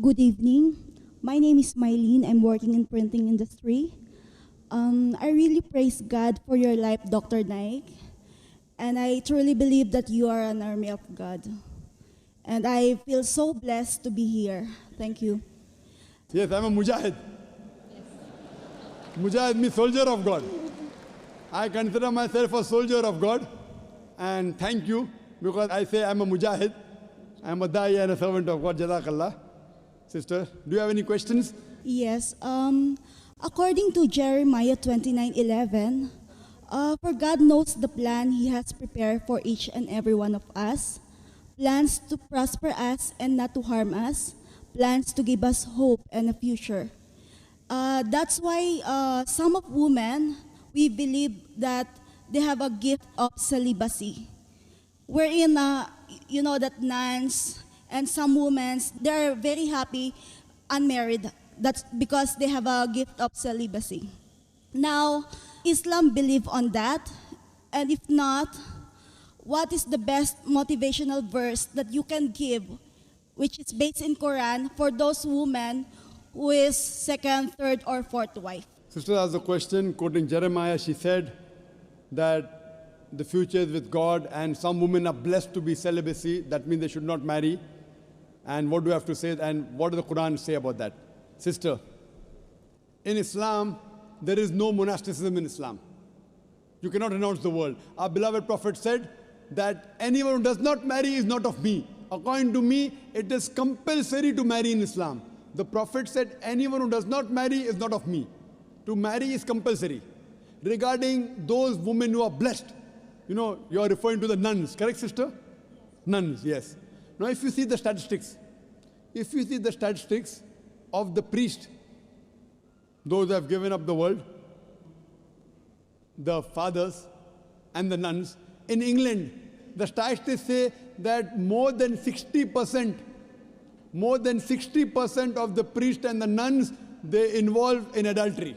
Good evening. My name is Mylene. I'm working in printing industry. I really praise God for your life, Dr. Naik. And I truly believe that you are an army of God. And I feel so blessed to be here. Thank you. Yes, I'm a mujahid. Mujahid means soldier of God. I consider myself a soldier of God. And thank you, because I say I'm a mujahid. I'm a da'i and a servant of God. Jazakallah. Sister, do you have any questions? Yes. According to Jeremiah 29:11, for God knows the plan He has prepared for each and every one of us, plans to prosper us and not to harm us, plans to give us hope and a future. That's why some of women, we believe that they have a gift of celibacy, wherein, you know that nuns and some women, they're very happy unmarried. That's because they have a gift of celibacy. Now, Islam believe on that? And if not, what is the best motivational verse that you can give, which is based in Quran, for those women who is second, third, or fourth wife? Sister asked a question, quoting Jeremiah. She said that the future is with God and some women are blessed to be celibacy. That means they should not marry. And what do you have to say? And what does the Quran say about that? Sister, in Islam, there is no monasticism in Islam. You cannot renounce the world. Our beloved Prophet said that anyone who does not marry is not of me. According to me, it is compulsory to marry in Islam. The Prophet said anyone who does not marry is not of me. To marry is compulsory. Regarding those women who are blessed, you know, you are referring to the nuns, correct, sister? Nuns, yes. Now, if you see the statistics of the priest, those who have given up the world, the fathers and the nuns, in England, the statistics say that more than 60% of the priests and the nuns, they involve in adultery.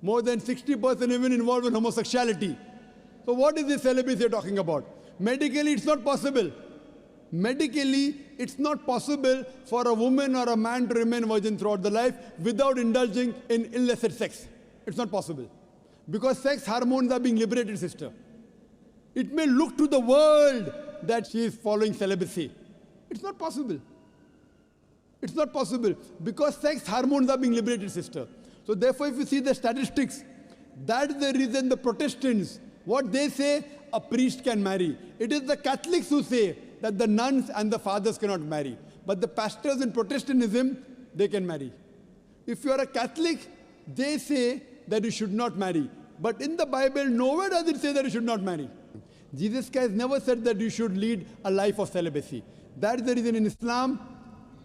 More than 60% even involved in homosexuality. So what is this celibacy you're talking about? Medically, it's not possible. Medically, it's not possible for a woman or a man to remain virgin throughout the life without indulging in illicit sex. It's not possible. Because sex hormones are being liberated, sister. It may look to the world that she is following celibacy. It's not possible. It's not possible. Because sex hormones are being liberated, sister. So therefore, if you see the statistics, that's the reason the Protestants, what they say, a priest can marry. It is the Catholics who say that the nuns and the fathers cannot marry. But the pastors in Protestantism, they can marry. If you are a Catholic, they say that you should not marry. But in the Bible, nowhere does it say that you should not marry. Jesus Christ never said that you should lead a life of celibacy. That's the reason in Islam,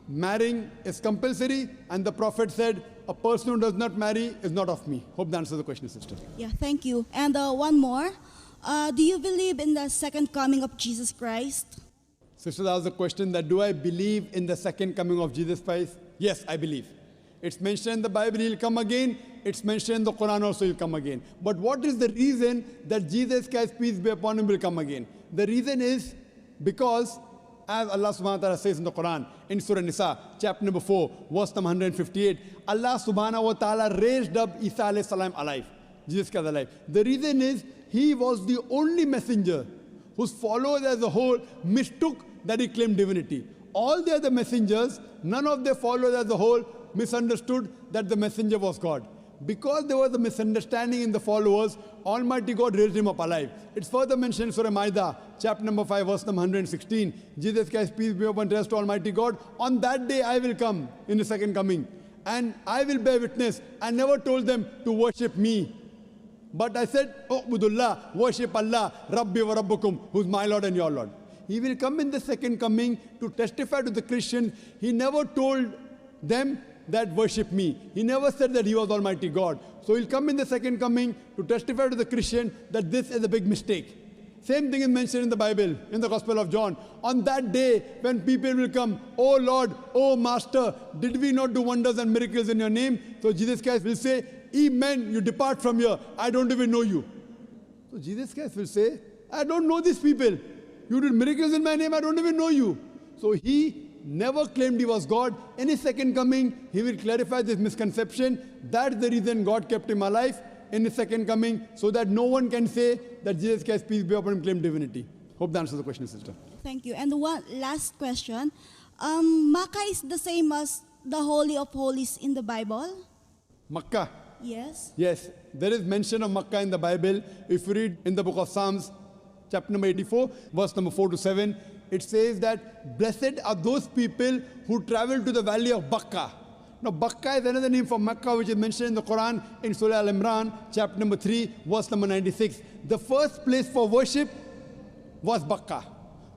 marrying is compulsory, and the Prophet said, a person who does not marry is not of me. Hope that answers the question, sister. Yeah, thank you. And one more. Do you believe in the second coming of Jesus Christ? Sister asked the question that, do I believe in the second coming of Jesus Christ? Yes, I believe. It's mentioned in the Bible, he'll come again. It's mentioned in the Quran also, he'll come again. But what is the reason that Jesus Christ, peace be upon him, will come again? The reason is because, as Allah subhanahu wa ta'ala says in the Quran, in Surah Nisa, chapter number 4, verse number 158, Allah subhanahu wa ta'ala raised up Isa alayhi salam alive. Jesus Christ alive. The reason is, he was the only messenger whose followers as a whole mistook that he claimed divinity. All the other messengers, none of their followers as a whole misunderstood that the messenger was God. Because there was a misunderstanding in the followers, Almighty God raised him up alive. It's further mentioned in Surah Ma'idah, chapter number 5, verse number 116. Jesus Christ, peace be upon rest to Almighty God. On that day I will come in the second coming, and I will bear witness. I never told them to worship me, but I said, U'budullah, worship Allah, Rabbi wa Rabbukum, who's my Lord and your Lord. He will come in the second coming to testify to the Christians. He never told them that worship me. He never said that he was Almighty God. So he'll come in the second coming to testify to the Christian that this is a big mistake. Same thing is mentioned in the Bible, in the Gospel of John. On that day, when people will come, oh Lord, oh Master, did we not do wonders and miracles in your name? So Jesus Christ will say, ye men, you depart from here. I don't even know you. So Jesus Christ will say, I don't know these people. You did miracles in my name, I don't even know you. So he never claimed he was God. In his second coming, he will clarify this misconception. That's the reason God kept him alive in his second coming, so that no one can say that Jesus Christ, peace be upon him, claimed divinity. Hope that answers the question, sister. Thank you. And one last question. Makkah is the same as the Holy of Holies in the Bible? Makkah. Yes. Yes, there is mention of Makkah in the Bible. If you read in the book of Psalms, chapter number 84, verse number 4 to 7, it says that blessed are those people who travel to the valley of Bakkah. Now, Bakkah is another name for Makkah, which is mentioned in the Quran in Surah Al-Imran, chapter number 3, verse number 96. The first place for worship was Bakkah.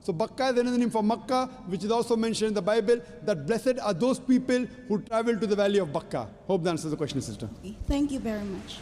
So Bakkah is another name for Makkah, which is also mentioned in the Bible, that blessed are those people who travel to the valley of Bakkah. Hope that answers the question, sister. Thank you very much.